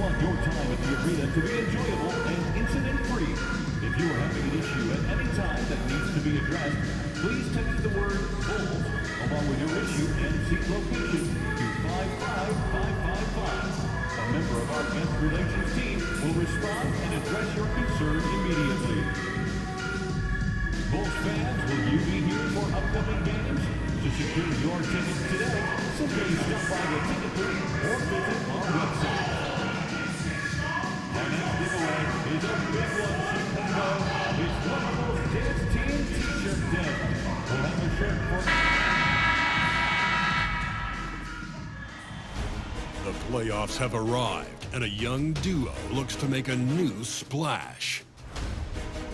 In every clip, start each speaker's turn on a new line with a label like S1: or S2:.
S1: want your time at the arena to be enjoyable and incident-free. If you are having an issue at any time that needs to be addressed, please text the word "Bulls" along with your issue and seat location to 55555. A member of our guest relations team will respond and address your concern immediately. Bulls fans, will you be here for upcoming games? To secure your tickets today, simply stop by the ticket booth or visit our website. Our next giveaway is a big one, Chicago. It's one of those Dance Team t-shirt days. We'll have a shirt for...
S2: The playoffs have arrived, and a young duo looks to make a new splash.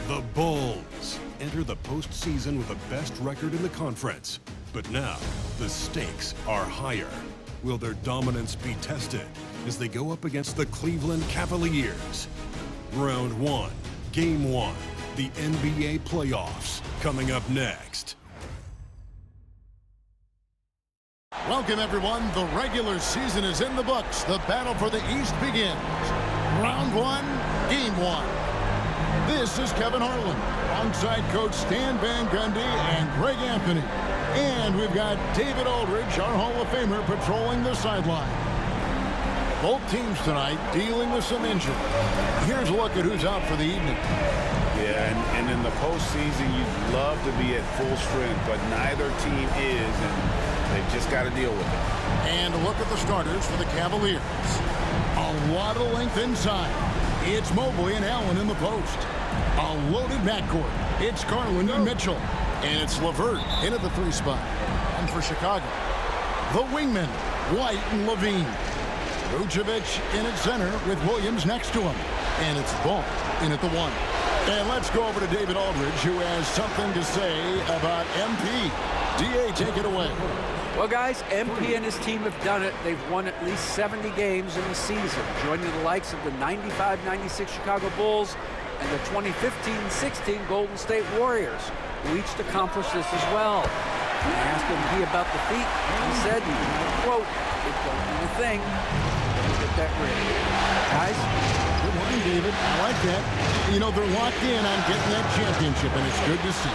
S2: The Bulls enter the postseason with the best record in the conference. But now, the stakes are higher. Will their dominance be tested as they go up against the Cleveland Cavaliers? Round 1, Game 1, the NBA playoffs, coming up next.
S3: Welcome, everyone. The regular season is in the books. The battle for the East begins. Round 1, Game 1. This is Kevin Harlan, alongside Coach Stan Van Gundy and Greg Anthony. And we've got David Aldridge, our Hall of Famer, patrolling the sideline. Both teams tonight dealing with some injuries. Here's a look at who's out for the evening.
S4: Yeah, and in the postseason, you'd love to be at full strength, but neither team is, and they've just got to deal with it.
S3: And a look at the starters for the Cavaliers. A lot of length inside. It's Mobley and Allen in the post. A loaded backcourt. It's Garland and Mitchell. And it's LeVert in at the 3 spot. And for Chicago, the wingmen, White and Levine. Vucevic in at center with Williams next to him. And it's Ball in at the 1. And let's go over to David Aldridge, who has something to say about MP. DA, take it away.
S5: Well, guys, MP and his team have done it. They've won at least 70 games in the season, joining the likes of the 95-96 Chicago Bulls and the 2015-16 Golden State Warriors, who each accomplished this as well. I asked him about the feat. He said, quote, "It don't mean a thing. Get that ring." Guys?
S3: Good line, David. I like that. You know, they're locked in on getting that championship, and it's good to see.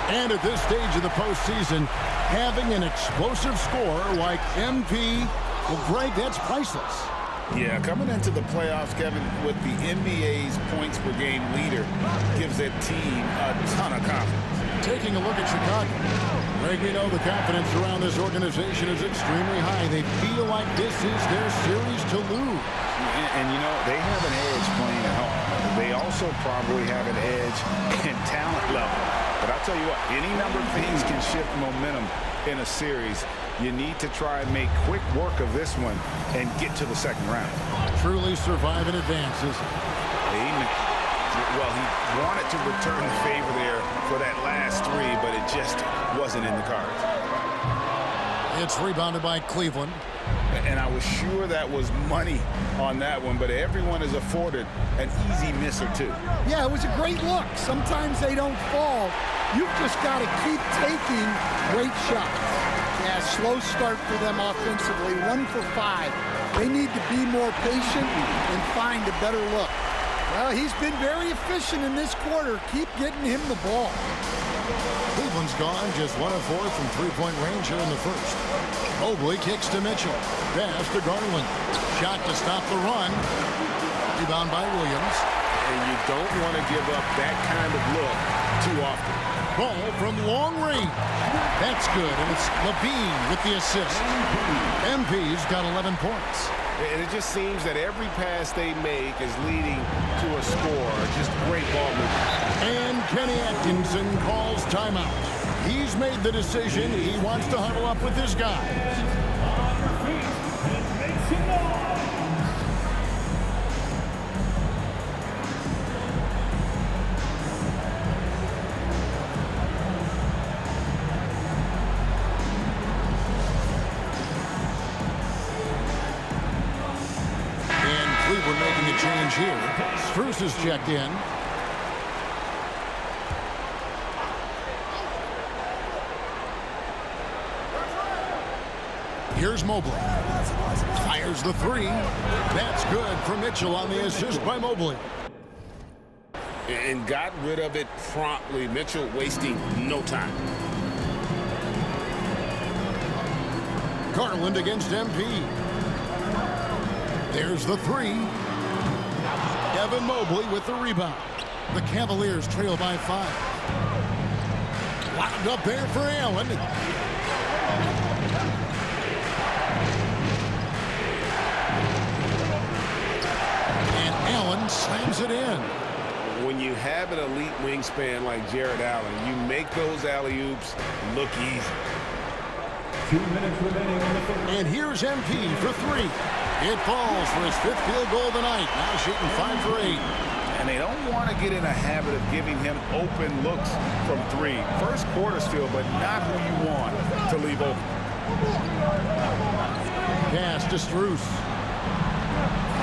S3: And at this stage of the postseason, having an explosive scorer like MP, well, Greg, that's priceless.
S4: Yeah, coming into the playoffs, Kevin, with the NBA's points per game leader gives that team a ton of confidence.
S3: Taking a look at Chicago, Greg, we know the confidence around this organization is extremely high. They feel like this is their series to lose.
S4: And you know, they have an edge playing at home. They also probably have an edge in talent level. But I'll tell you what, any number of things can shift momentum in a series. You need to try and make quick work of this one and get to the second round. Truly survive in advances. Amen. Well, he wanted to return the favor there for that last 3, but it just wasn't in the cards.
S3: It's rebounded by Cleveland.
S4: And I was sure that was money on that one, but everyone is afforded an easy miss or two.
S6: Yeah, it was a great look. Sometimes they don't fall. You've just got to keep taking great shots. Yeah, slow start for them offensively, 1 for 5. They need to be more patient and find a better look. Well, he's been very efficient in this quarter. Keep getting him the ball.
S3: Cleveland's gone just 1 of 4 from three-point range here in the first. Mobley kicks to Mitchell. Pass to Garland. Shot to stop the run. Rebound by Williams.
S4: And you don't want to give up that kind of look too often.
S3: Ball from long range. That's good, and it's Levine with the assist. MP's got 11 points.
S4: And it just seems that every pass they make is leading to a score. Just great ball movement.
S3: And Kenny Atkinson calls timeout. He's made the decision. He wants to huddle up with his guys. Cleveland making a change here. Strus is checked in. Here's Mobley. Fires the three. That's good for Mitchell on the assist by Mobley.
S7: And got rid of it promptly. Mitchell wasting no time.
S3: Garland against MP. There's the three. Evan Mobley with the rebound. The Cavaliers trail by 5. Wound up there for Allen. And Allen slams it in.
S7: When you have an elite wingspan like Jared Allen, you make those alley-oops look easy.
S1: 2 minutes remaining on the first.
S3: And here's MP for 3. It falls for his 5th field goal of the night. Now shooting 5 for 8.
S4: And they don't want to get in a habit of giving him open looks from 3. First quarter's field, but not who you want to leave open.
S3: Pass to Strus.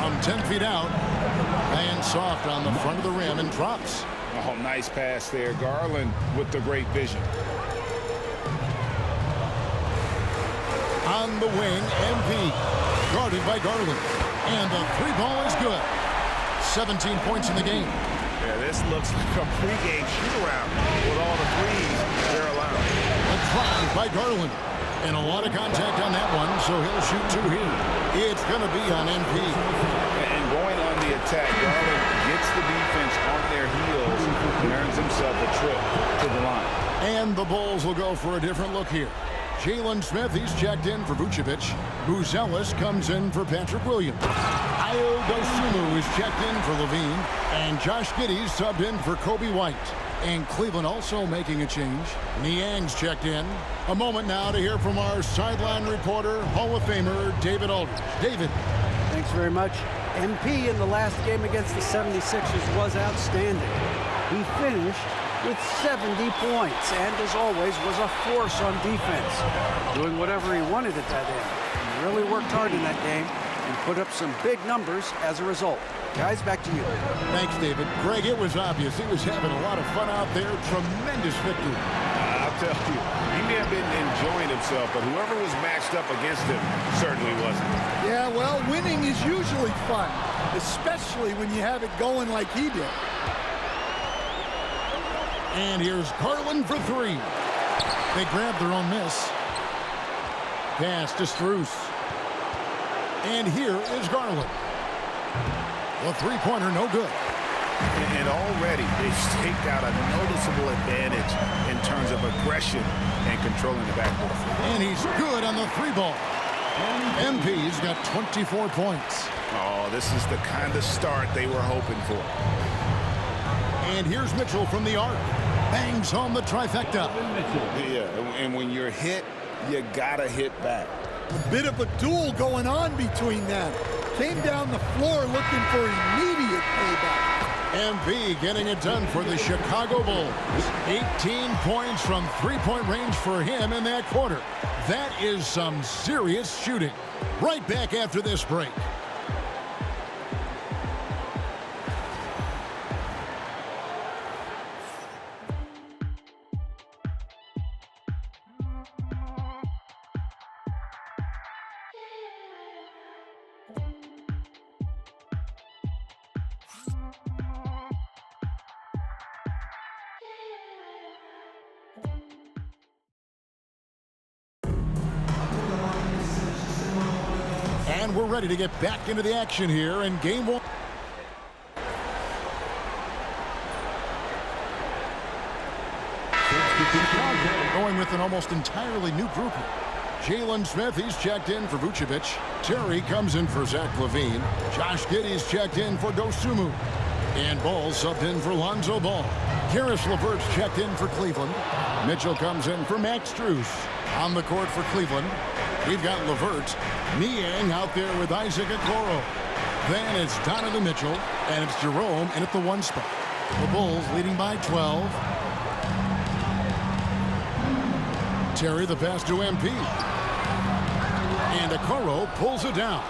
S3: From 10 feet out. Laying soft on the front of the rim and drops.
S4: Oh, nice pass there. Garland with the great vision.
S3: On the wing, MP. Guarded by Garland. And the 3-ball is good. 17 points in the game.
S4: Yeah, this looks like a pregame shoot-around with all the threes they're allowed.
S3: A drive by Garland. And a lot of contact on that one, so he'll shoot 2 here. It's going to be on MP.
S4: And going on the attack, Garland gets the defense on their heels and earns himself a trip to the line.
S3: And the Bulls will go for a different look here. Jalen Smith, he's checked in for Vucevic. Buzelis comes in for Patrick Williams. Ayo Dosunmu is checked in for Levine. And Josh Giddey's subbed in for Kobe White. And Cleveland also making a change. Niang's checked in. A moment now to hear from our sideline reporter, Hall of Famer David Aldridge. David.
S8: Thanks very much. MP in the last game against the 76ers was outstanding. He finished with 70 points and, as always, was a force on defense, doing whatever he wanted at that end. He really worked hard in that game and put up some big numbers as a result. Guys, back to you.
S3: Thanks, David. Greg, it was obvious he was having a lot of fun out there. Tremendous victory.
S4: I'll tell you, he may have been enjoying himself, but whoever was matched up against him certainly wasn't.
S6: Yeah, well, winning is usually fun, especially when you have it going like he did.
S3: And here's Garland for 3. They grab their own miss. Pass to Strus. And here is Garland. The three-pointer, no good.
S4: And already they've staked out a noticeable advantage in terms of aggression and controlling the backcourt.
S3: And he's good on the 3-ball. MP's got 24 points.
S4: Oh, this is the kind of start they were hoping for.
S3: And here's Mitchell from the arc. Bangs home the trifecta.
S4: Yeah, and when you're hit, you gotta hit back.
S6: A bit of a duel going on between them. Came down the floor looking for immediate payback.
S3: MP getting it done for the Chicago Bulls. 18 points from three-point range for him in that quarter. That is some serious shooting. Right back after this break. And we're ready to get back into the action here in game 1. Going with an almost entirely new group. Jalen Smith, he's checked in for Vucevic. Terry comes in for Zach LaVine. Josh Giddey's checked in for Dosunmu. And Ball subbed in for Lonzo Ball. Karis LeVert's checked in for Cleveland. Mitchell comes in for Max Strus. On the court for Cleveland, we've got LeVert. Niang out there with Isaac Okoro. Then it's Donovan Mitchell, and it's Jerome in at the 1 spot. The Bulls leading by 12. Terry the pass to MP. And Okoro pulls it down.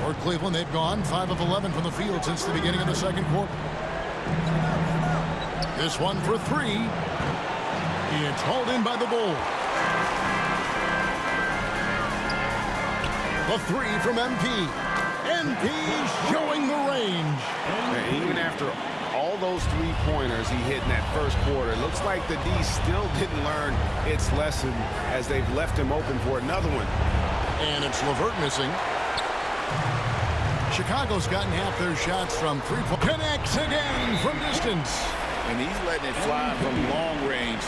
S3: For Cleveland, they've gone 5 of 11 from the field since the beginning of the second quarter. This one for three. It's hauled in by the Bulls. The three from MP. MP showing the range.
S7: And even after all those three-pointers he hit in that first quarter, it looks like the D still didn't learn its lesson as they've left him open for another one.
S3: And it's LeVert missing. Chicago's gotten half their shots from three-point. Connects again from distance.
S4: And he's letting it fly from long range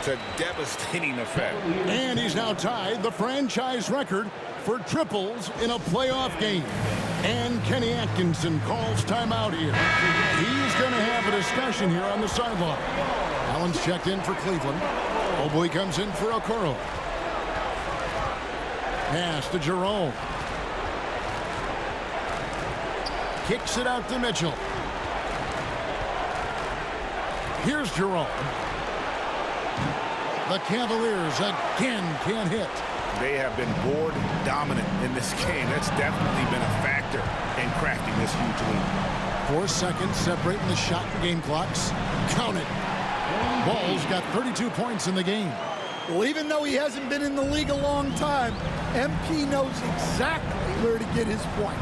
S4: to devastating effect.
S3: And he's now tied the franchise record for triples in a playoff game. And Kenny Atkinson calls timeout here. He's going to have a discussion here on the sideline. Allen's checked in for Cleveland. Mobley comes in for Okoro. Pass to Jerome. Kicks it out to Mitchell. Here's Jerome. The Cavaliers again can't hit.
S4: They have been board dominant in this game. That's definitely been a factor in crafting this huge lead.
S3: 4 seconds separating the shot and game clocks. Count it. Ball's got 32 points in the game.
S6: Well, even though he hasn't been in the league a long time, MP knows exactly where to get his points.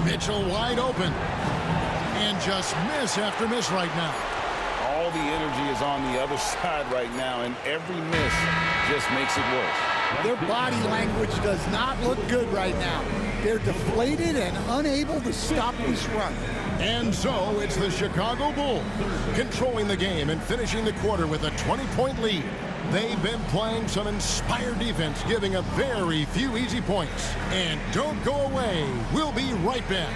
S3: Mitchell wide open. And just miss after miss right now.
S4: All the energy is on the other side right now, and every miss just makes it worse.
S6: Their body language does not look good right now. They're deflated and unable to stop this run.
S3: And so it's the Chicago Bulls controlling the game and finishing the quarter with a 20-point lead. They've been playing some inspired defense, giving up very few easy points. And don't go away. We'll be right back.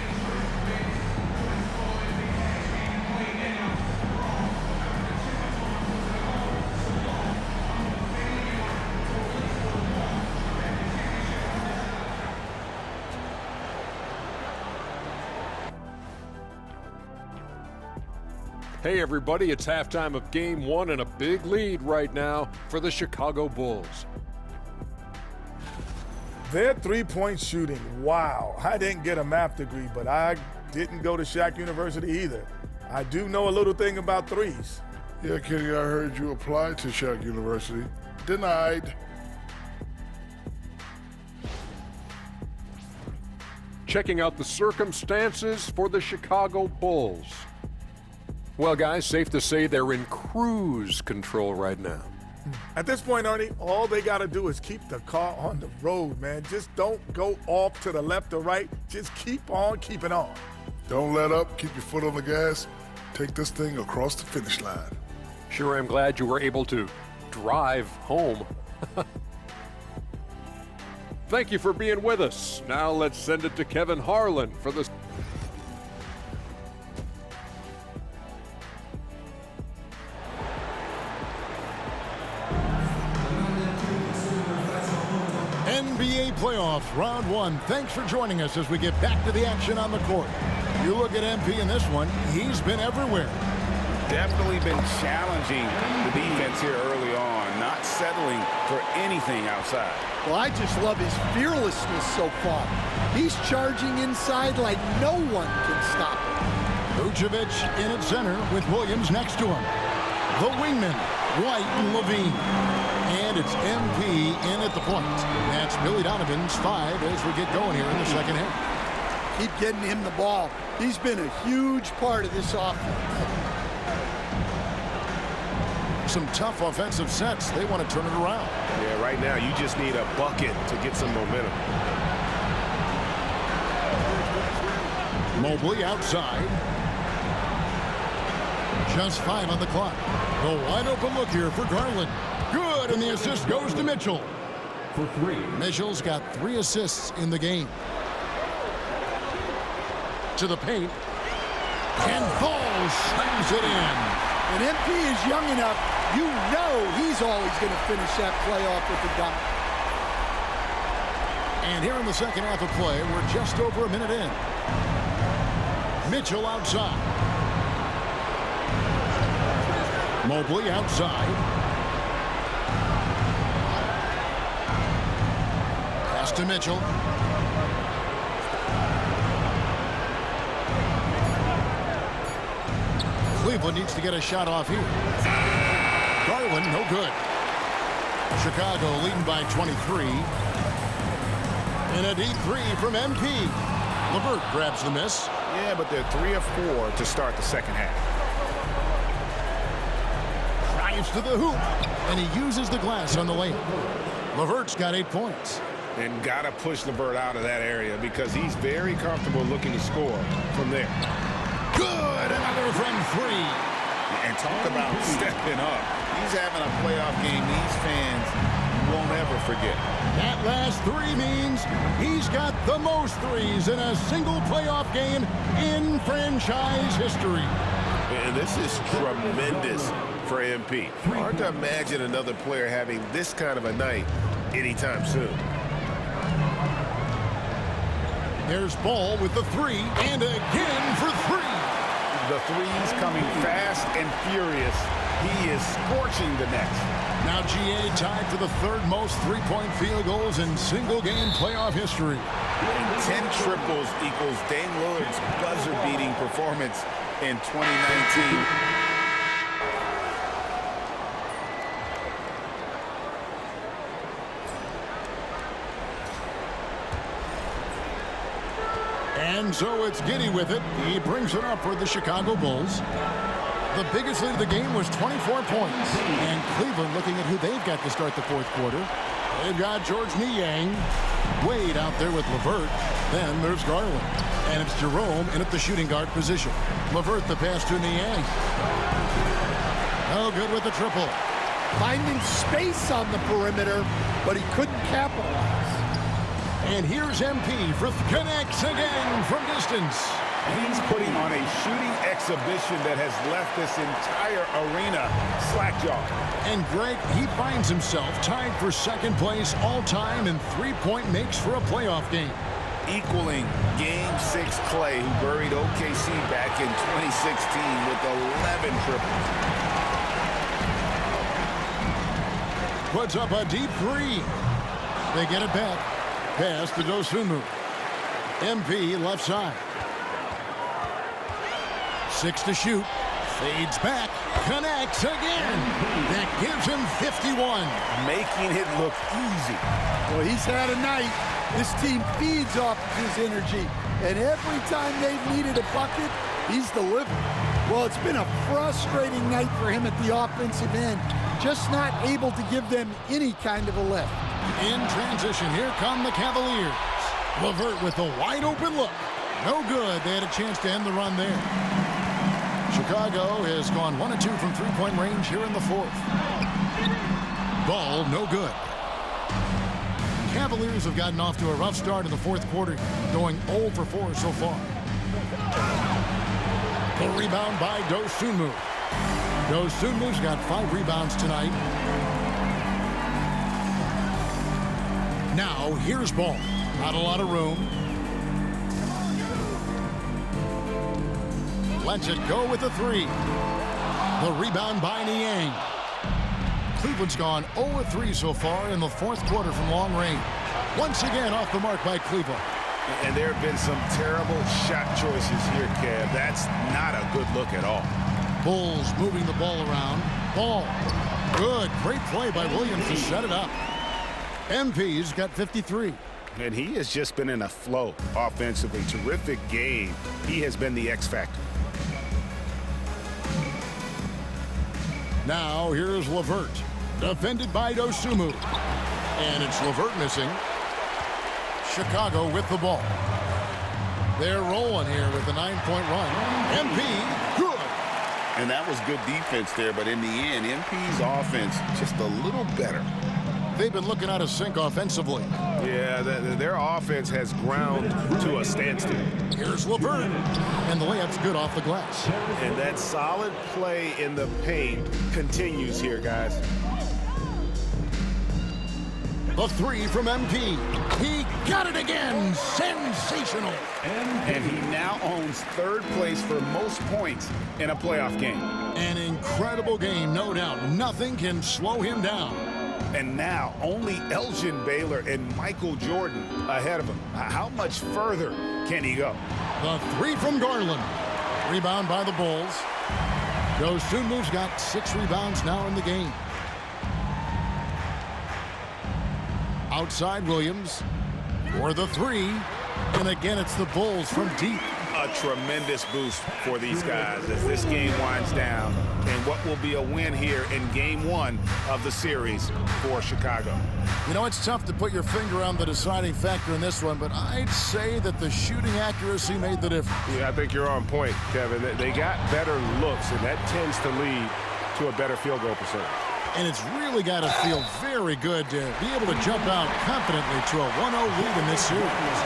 S9: Hey everybody, it's halftime of game one and a big lead right now for the Chicago Bulls.
S10: Their three-point shooting, wow. I didn't get a math degree, but I didn't go to Shaq University either. I do know a little thing about threes.
S11: Yeah, Kenny, I heard you applied to Shaq University. Denied.
S9: Checking out the circumstances for the Chicago Bulls. Well, guys, safe to say they're in cruise control right now.
S10: At this point, Ernie, all they got to do is keep the car on the road, man. Just don't go off to the left or right. Just keep on keeping on.
S11: Don't let up. Keep your foot on the gas. Take this thing across the finish line.
S9: Sure, I'm glad you were able to drive home. Thank you for being with us. Now let's send it to Kevin Harlan for the...
S3: NBA playoffs, round one. Thanks for joining us as we get back to the action on the court. You look at MP in this one, he's been everywhere.
S4: Definitely been challenging the defense here early on, not settling for anything outside.
S6: Well, I just love his fearlessness so far. He's charging inside like no one can stop him.
S3: Vucevic in at center with Williams next to him. The wingman, White and Levine. And it's MP in at the point. That's Billy Donovan's 5 as we get going here in the second half.
S6: Keep getting him the ball. He's been a huge part of this offense.
S3: Some tough offensive sets. They want to turn it around.
S7: Yeah, right now you just need a bucket to get some momentum.
S3: Mobley outside. Just 5 on the clock. The wide open look here for Garland. Good, and the assist goes to Mitchell.
S1: For 3.
S3: Mitchell's got 3 assists in the game. To the paint. And Ball slams it in.
S6: When MP is young enough, you know he's always going to finish that play off with the dunk.
S3: And here in the second half of play, we're just over a minute in. Mitchell outside. Mobley outside. Pass to Mitchell. Cleveland needs to get a shot off here. Garland, no good. Chicago leading by 23. And a deep three from MP. LeVert grabs the miss.
S4: Yeah, but they're 3 of 4 to start the second half.
S3: Drives to the hoop. And he uses the glass on the layup. LeVert's got 8 points.
S4: And got to push LeVert out of that area because he's very comfortable looking to score from there.
S3: Good. Another from 3.
S4: And talk about stepping up. He's having a playoff game these fans won't ever forget.
S3: That last 3 means he's got the most threes in a single playoff game in franchise history.
S12: And this is tremendous for MP. Hard to imagine another player having this kind of a night anytime soon.
S3: There's Ball with the 3, and again for 3.
S4: The threes coming fast and furious. He is scorching the nets.
S3: Now GA tied for the 3rd most three-point field goals in single-game playoff history.
S4: And 10 triples equals Dame Lillard's buzzer-beating performance in 2019.
S3: And so it's Giddey with it. He brings it up for the Chicago Bulls. The biggest lead of the game was 24 points. And Cleveland looking at who they've got to start the 4th quarter. They've got George Niang. Wade out there with LeVert. Then there's Garland. And it's Jerome in at the shooting guard position. LeVert the pass to Niang. Oh, good with the triple.
S6: Finding space on the perimeter, but he couldn't capitalize.
S3: And here's MP for connects again from distance.
S4: He's putting on a shooting exhibition that has left this entire arena slack-jawed.
S3: And Greg, he finds himself tied for 2nd place all-time in three-point makes for a playoff game.
S4: Equaling Game 6 Clay, who buried OKC back in 2016 with 11 triples.
S3: Puts up a deep 3. They get it back. Pass to Dosunmu. MP left side. 6 to shoot. Fades back. Connects again. That gives him 51.
S4: Making it look easy.
S6: Well, he's had a night. This team feeds off of his energy. And every time they've needed a bucket, he's delivered. Well, it's been a frustrating night for him at the offensive end. Just not able to give them any kind of a lift.
S3: In transition, here come the Cavaliers. LeVert with a wide open look. No good. They had a chance to end the run there. Chicago has gone 1 of 2 from three-point range here in the 4th. Ball, no good. Cavaliers have gotten off to a rough start in the 4th quarter, going 0 for 4 so far. The rebound by Dosunmu. Dosunmu's got 5 rebounds tonight. Now, here's Ball. Not a lot of room. Lets it go with a 3. The rebound by Niang. Cleveland's gone 0-3 so far in the 4th quarter from long range. Once again off the mark by Cleveland.
S4: And there have been some terrible shot choices here, Kev. That's not a good look at all.
S3: Bulls moving the ball around. Ball. Good. Great play by Williams to set it up. MP's got 53.
S4: And he has just been in a flow offensively. Terrific game. He has been the X factor.
S3: Now here's LeVert. Defended by Dosunmu. And it's LeVert missing. Chicago with the ball. They're rolling here with a 9-point run. MP, good.
S12: And that was good defense there, but in the end, MP's offense just a little better.
S3: They've been looking out of sync offensively.
S12: Yeah, their offense has ground to a standstill.
S3: Here's LeVert. And the layup's good off the glass.
S12: And that solid play in the paint continues here, guys.
S3: The 3 from MP. He got it again. Sensational.
S4: And he now owns 3rd place for most points in a playoff game.
S3: An incredible game, no doubt. Nothing can slow him down.
S4: And now only Elgin Baylor and Michael Jordan ahead of him. How much further can he go?
S3: The 3 from Garland. Rebound by the Bulls. Those two moves got 6 rebounds now in the game. Outside Williams for the 3. And again, it's the Bulls from deep.
S4: A tremendous boost for these guys as this game winds down and what will be a win here in game 1 of the series for Chicago.
S3: You know, it's tough to put your finger on the deciding factor in this one, but I'd say that the shooting accuracy made the difference.
S7: Yeah, I think you're on point, Kevin. They got better looks, and that tends to lead to a better field goal percentage.
S3: And it's really got to feel very good to be able to jump out confidently to a 1-0 lead in this series.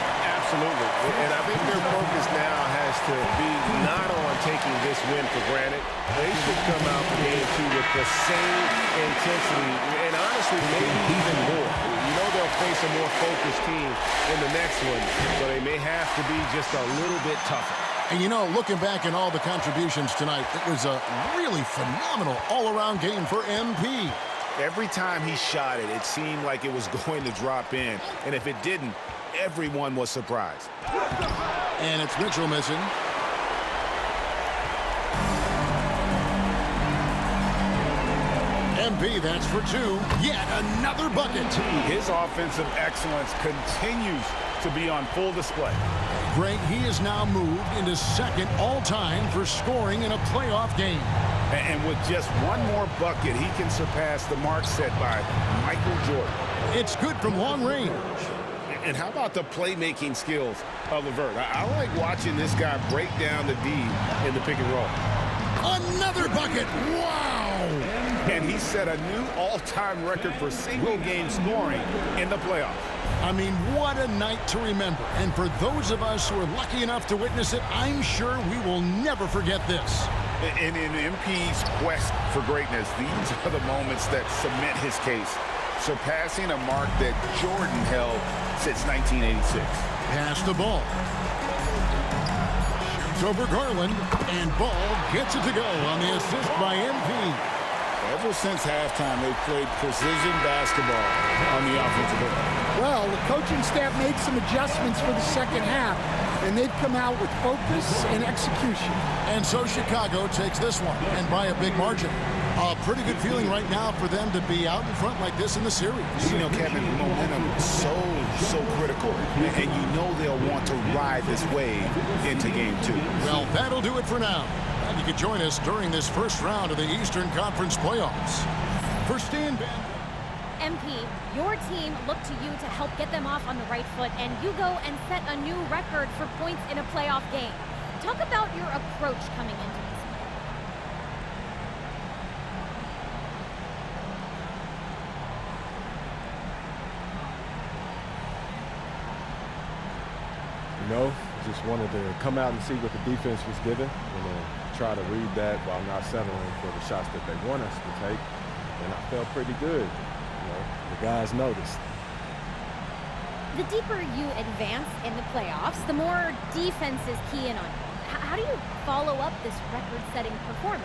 S7: Absolutely. And I think their focus now has to be not on taking this win for granted. They should come out for game 2 with the same intensity and honestly maybe even more. You know they'll face a more focused team in the next one, so they may have to be just a little bit tougher.
S3: And you know, looking back at all the contributions tonight, it was a really phenomenal all-around game for MP.
S4: Every time he shot it, it seemed like it was going to drop in. And if it didn't, everyone was surprised.
S3: And it's Mitchell missing. MP, that's for 2. Yet another bucket.
S4: His offensive excellence continues to be on full display.
S3: Greg, he is now moved into second all-time for scoring in a playoff game.
S4: And with just one more bucket, he can surpass the mark set by Michael Jordan.
S3: It's good from long range.
S4: And how about the playmaking skills of LeVert? I like watching this guy break down the D in the pick and roll.
S3: Another bucket. Wow.
S4: And he set a new all-time record for single-game scoring in the playoffs.
S3: I mean, what a night to remember. And for those of us who are lucky enough to witness it, I'm sure we will never forget this.
S4: And in MP's quest for greatness, these are the moments that cement his case, surpassing a mark that Jordan held since 1986.
S3: Pass the ball. Shoots over Garland, and Ball gets it to go on the assist by MP.
S4: Ever since halftime, they've played precision basketball on the offensive end.
S6: Well, the coaching staff made some adjustments for the second half, and they've come out with focus and execution.
S3: And so Chicago takes this one, and by a big margin. A pretty good feeling right now for them to be out in front like this in the series.
S4: You know, Kevin, momentum is so critical, and you know they'll want to ride this wave into game 2.
S3: Well, that'll do it for now. And you can join us during this first round of the Eastern Conference playoffs. For Stan Van
S13: MP, your team looked to you to help get them off on the right foot, and you go and set a new record for points in a playoff game. Talk about your approach coming into this.
S14: You know, just wanted to come out and see what the defense was given and try to read that while not settling for the shots that they want us to take. And I felt pretty good. You know, the guys noticed.
S13: The deeper you advance in the playoffs, the more defenses key in on you. How do you follow up this record-setting performance?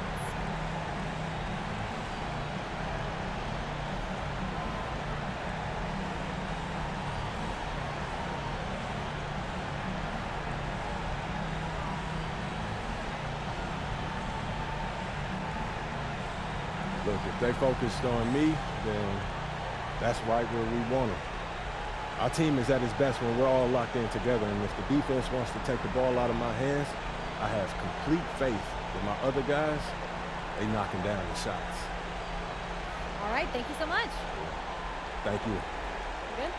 S14: Look, if they focused on me, then that's right where we want them. Our team is at its best when we're all locked in together, and if the defense wants to take the ball out of my hands, I have complete faith that my other guys, they knocking down the shots.
S13: All right, thank you so much.
S14: Thank you.
S13: Good?